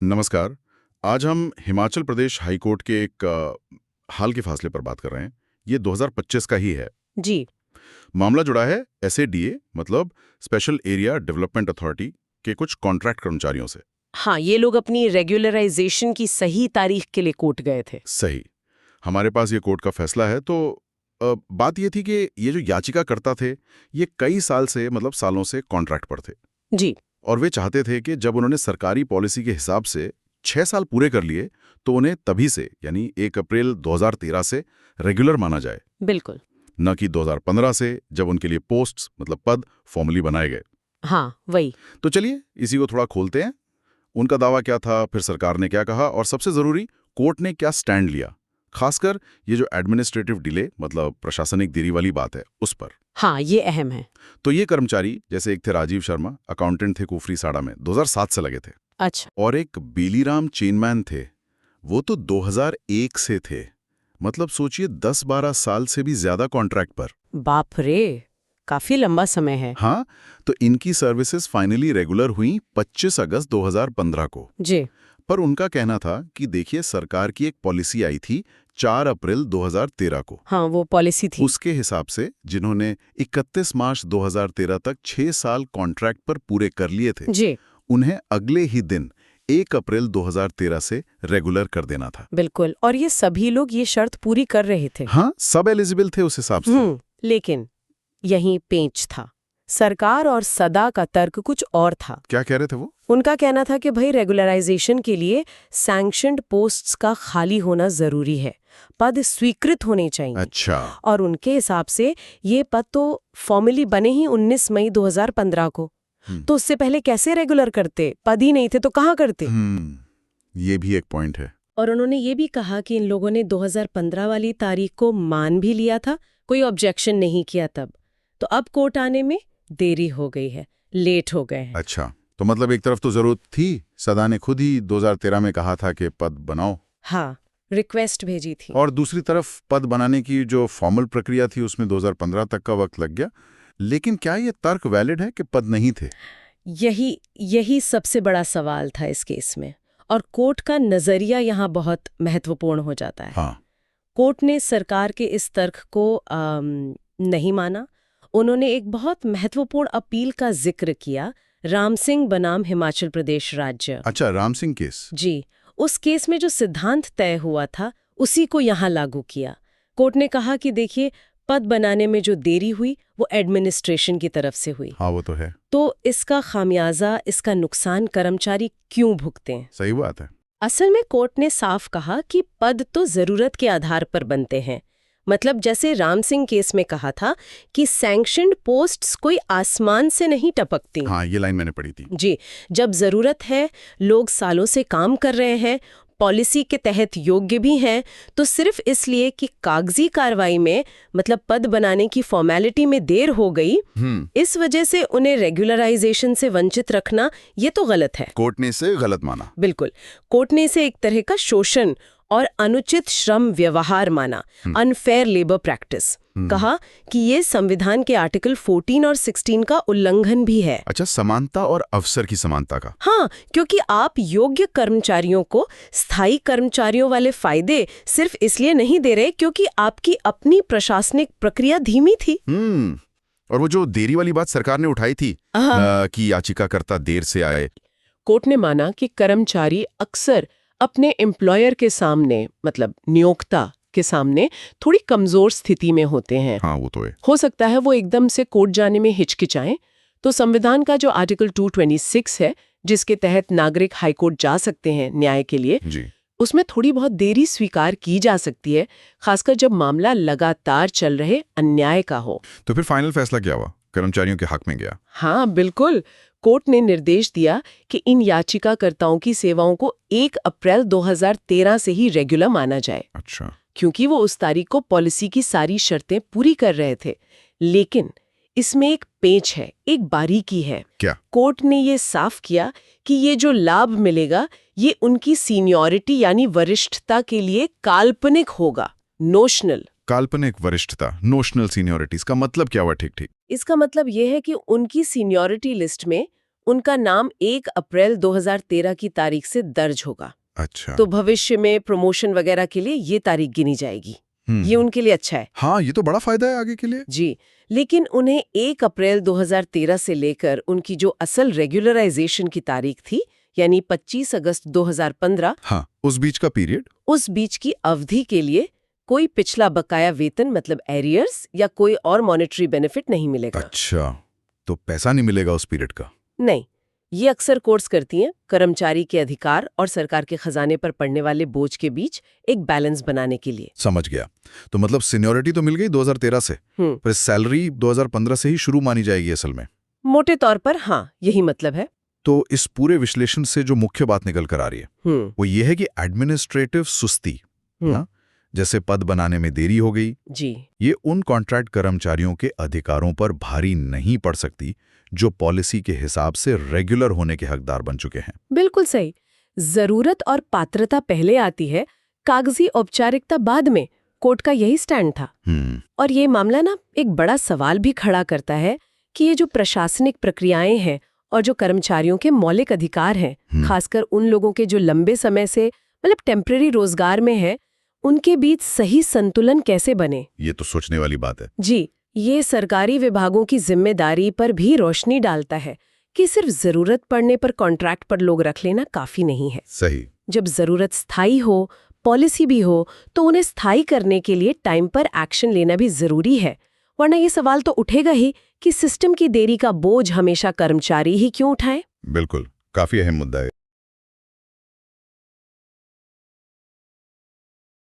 नमस्कार। आज हम हिमाचल प्रदेश हाई कोर्ट के एक हाल के फैसले पर बात कर रहे हैं। ये 2025 का ही है। जी। मामला जुड़ा है एसएडीए मतलब स्पेशल एरिया डेवलपमेंट अथॉरिटी के कुछ कॉन्ट्रैक्ट कर्मचारियों से। हाँ, ये लोग अपनी रेगुलराइजेशन की सही तारीख के लिए कोर्ट गए थे। सही। हमारे पास ये कोर्ट का फैसला है। तो बात ये थी कि ये जो याचिकाकर्ता थे ये कई साल से मतलब सालों से कॉन्ट्रैक्ट पर थे जी। और वे चाहते थे कि जब उन्होंने सरकारी पॉलिसी के हिसाब से 6 साल पूरे कर लिए तो उन्हें तभी से यानी 1 अप्रैल 2013 से रेगुलर माना जाए, बिल्कुल। न कि 2015 से जब उनके लिए पोस्ट्स मतलब पद फॉर्मली बनाए गए। हाँ, वही। तो चलिए इसी को थोड़ा खोलते हैं। उनका दावा क्या था, फिर सरकार ने क्या कहा और सबसे जरूरी कोर्ट ने क्या स्टैंड लिया, खासकर ये जो एडमिनिस्ट्रेटिव डिले मतलब प्रशासनिक देरी वाली बात है उस पर। हाँ, ये अहम है। तो ये कर्मचारी जैसे एक थे राजीव शर्मा, अकाउंटेंट थे कुफरी साड़ा में, 2007 से लगे थे। अच्छा। और एक बेलीराम चेनमैन थे, वो तो 2001 से थे। मतलब सोचिए 10-12 साल से भी ज्यादा कॉन्ट्रैक्ट पर। बाप रे, काफी लंबा समय है। हाँ, तो इनकी सर्विसेज फाइनली रेगुलर हुई 25 अगस्त 2015 को। जी। पर उनका कहना था कि देखिए सरकार की एक पॉलिसी आई थी 4 अप्रैल 2013 को। हाँ, वो पॉलिसी थी। उसके हिसाब से जिन्होंने 31 मार्च 2013 तक 6 साल कॉन्ट्रैक्ट पर पूरे कर लिए थे, जी। उन्हें अगले ही दिन 1 अप्रैल 2013 से रेगुलर कर देना था। बिल्कुल, और ये सभी लोग ये शर्त पूरी कर रहे थे। हाँ, सब एलिजिबल थे उस हिसाब से। लेकिन यहीं पेंच था। सरकार और सदा का तर्क कुछ और था। क्या कह रहे थे वो? उनका कहना था कि भाई रेगुलराइजेशन के लिए सैंक्शनड पोस्ट्स का खाली होना जरूरी है, पद स्वीकृत होने चाहिए। अच्छा। और उनके हिसाब से ये पद तो फॉर्मली बने ही 19 मई 2015 को। तो उससे पहले कैसे रेगुलर करते? पद ही नहीं थे तो कहाँ करते? ये भी एक पॉइंट है। और उन्होंने ये भी कहा कि इन लोगों ने 2015 वाली तारीख को मान भी लिया था, कोई ऑब्जेक्शन नहीं किया तब। तो अब कोर्ट आने में देरी हो गई है, लेट हो गए हैं। अच्छा, तो मतलब एक तरफ तो जरूरत थी, सदा ने खुद ही 2013 में कहा था कि पद बनाओ। हाँ, रिक्वेस्ट भेजी थी। और दूसरी तरफ पद बनाने की जो फॉर्मल प्रक्रिया थी उसमें 2015 तक का वक्त लग गया। लेकिन क्या ये तर्क वैलिड है कि पद नहीं थे? यही सबसे बड़ा सवाल था इस केस में। और कोर्ट का नजरिया यहाँ बहुत महत्वपूर्ण हो जाता है। हाँ। कोर्ट ने सरकार के इस तर्क को नहीं माना। उन्होंने एक बहुत महत्वपूर्ण अपील का जिक्र किया, राम सिंह बनाम हिमाचल प्रदेश राज्य। अच्छा, राम सिंह केस। जी। उस केस में जो सिद्धांत तय हुआ था उसी को यहाँ लागू किया। कोर्ट ने कहा कि देखिए, पद बनाने में जो देरी हुई वो एडमिनिस्ट्रेशन की तरफ से हुई। हाँ, वो तो है। तो इसका खामियाजा, इसका नुकसान कर्मचारी क्यों भुगते हैं? सही बात है। असल में कोर्ट ने साफ कहा कि पद तो जरूरत के आधार पर बनते हैं। मतलब जैसे राम सिंह केस में कहा था कि सैंक्शनड पोस्ट्स कोई आसमान से नहीं टपकती। हाँ, ये लाइन मैंने पढ़ी थी। जी। जब जरूरत है, लोग सालों से काम कर रहे हैं, पॉलिसी के तहत योग्य भी हैं, तो सिर्फ इसलिए कि कागजी कार्रवाई में मतलब पद बनाने की फॉर्मेलिटी में देर हो गई, इस वजह से उन्हें रेगुलराइजेशन से वंचित रखना ये तो गलत है। कोर्ट ने इसे गलत माना। बिल्कुल। कोर्ट ने इसे एक तरह का शोषण और अनुचित श्रम व्यवहार माना, अनफेयर लेबर प्रैक्टिस। कहा कि ये संविधान के आर्टिकल 14 और 16 का उल्लंघन भी है। अच्छा, समानता और अवसर की समानता का। हाँ, क्योंकि आप योग्य कर्मचारियों को स्थायी कर्मचारियों वाले फायदे सिर्फ इसलिए नहीं दे रहे क्योंकि आपकी अपनी प्रशासनिक प्रक्रिया धीमी थी। और वो जो देरी वाली बात सरकार ने उठाई थी कि याचिकाकर्ता देर से आए। कोर्ट ने माना कि कर्मचारी अक्सर अपने एम्प्लॉयर के सामने मतलब नियोक्ता के सामने थोड़ी कमजोर स्थिति में होते हैं। हाँ, वो तो है। हो सकता है वो एकदम से कोर्ट जाने में हिचकिचाएं। तो संविधान का जो आर्टिकल 226 है, जिसके तहत नागरिक हाईकोर्ट जा सकते हैं न्याय के लिए, जी। उसमें थोड़ी बहुत देरी स्वीकार की जा सकती है, खासकर जब मामला लगातार चल रहे अन्याय का हो। तो फिर फाइनल फैसला क्या हुआ? कर्मचारियों के हक में गया। हाँ, बिल्कुल। कोर्ट ने निर्देश दिया कि इन याचिकाकर्ताओं की सेवाओं को 1 अप्रैल 2013 से ही रेगुलर माना जाए। अच्छा। क्योंकि वो उस तारीख को पॉलिसी की सारी शर्तें पूरी कर रहे थे। लेकिन इसमें एक पेच है, एक बारीकी है। क्या? कोर्ट ने ये साफ किया कि ये जो लाभ मिलेगा ये उनकी सीनियरिटी यानी वरिष्ठता के लिए काल्पनिक होगा, नोशनल। काल्पनिक वरिष्ठता, नोशनल सीनियरिटीज का मतलब क्या हुआ? ठीक ठीक। इसका मतलब ये है कि उनकी सीनियरिटी लिस्ट में उनका नाम 1 अप्रैल 2013 की तारीख से दर्ज होगा। अच्छा। तो भविष्य में प्रमोशन वगैरह के लिए ये तारीख गिनी जाएगी। ये उनके लिए अच्छा है। हाँ, ये तो बड़ा फायदा है आगे के लिए। जी, लेकिन उन्हें 1 अप्रैल 2013 से लेकर उनकी जो असल रेगुलराइजेशन की तारीख थी, यानी 25 अगस्त 2015, हाँ, उस बीच का पीरियड। उस बीच की अवधि के लिए कोई पिछला बकाया वेतन मतलब एरियर्स या कोई और मॉनेटरी बेनिफिट नहीं मिलेगा। अच्छा, तो पैसा नहीं मिलेगा उस पीरियड का। नहीं, ये अक्सर कोर्ट्स करती हैं कर्मचारी के अधिकार और सरकार के खजाने पर पड़ने वाले बोझ के बीच एक बैलेंस बनाने के लिए। समझ गया। तो मतलब सीनियोरिटी तो मिल गई 2013 से, पर सैलरी 2015 से ही शुरू मानी जाएगी असल में। मोटे तौर पर हाँ, यही मतलब है। तो इस पूरे विश्लेषण से जो मुख्य बात निकल कर आ रही है वो ये है कि एडमिनिस्ट्रेटिव सुस्ती, हाँ, जैसे पद बनाने में देरी हो गई जी, ये उन कॉन्ट्रैक्ट कर्मचारियों के अधिकारों पर भारी नहीं पड़ सकती जो पॉलिसी के हिसाब से रेगुलर होने के हकदार बन चुके हैं। बिल्कुल सही। जरूरत और पात्रता पहले आती है, कागजी औपचारिकता बाद में। कोर्ट का यही स्टैंड था। और ये मामला ना एक बड़ा सवाल भी खड़ा करता है कि ये जो प्रशासनिक प्रक्रियाएं हैं और जो कर्मचारियों के मौलिक अधिकार हैं, खासकर उन लोगों के जो लंबे समय से मतलब टेम्परेरी रोजगार में है, उनके बीच सही संतुलन कैसे बने। ये तो सोचने वाली बात है। जी, ये सरकारी विभागों की जिम्मेदारी पर भी रोशनी डालता है कि सिर्फ जरूरत पड़ने पर कॉन्ट्रैक्ट पर लोग रख लेना काफी नहीं है। सही। जब जरूरत स्थायी हो, पॉलिसी भी हो, तो उन्हें स्थायी करने के लिए टाइम पर एक्शन लेना भी जरूरी है। वरना ये सवाल तो उठेगा ही कि सिस्टम की देरी का बोझ हमेशा कर्मचारी ही क्यों उठाएं। बिल्कुल, काफी अहम मुद्दा है।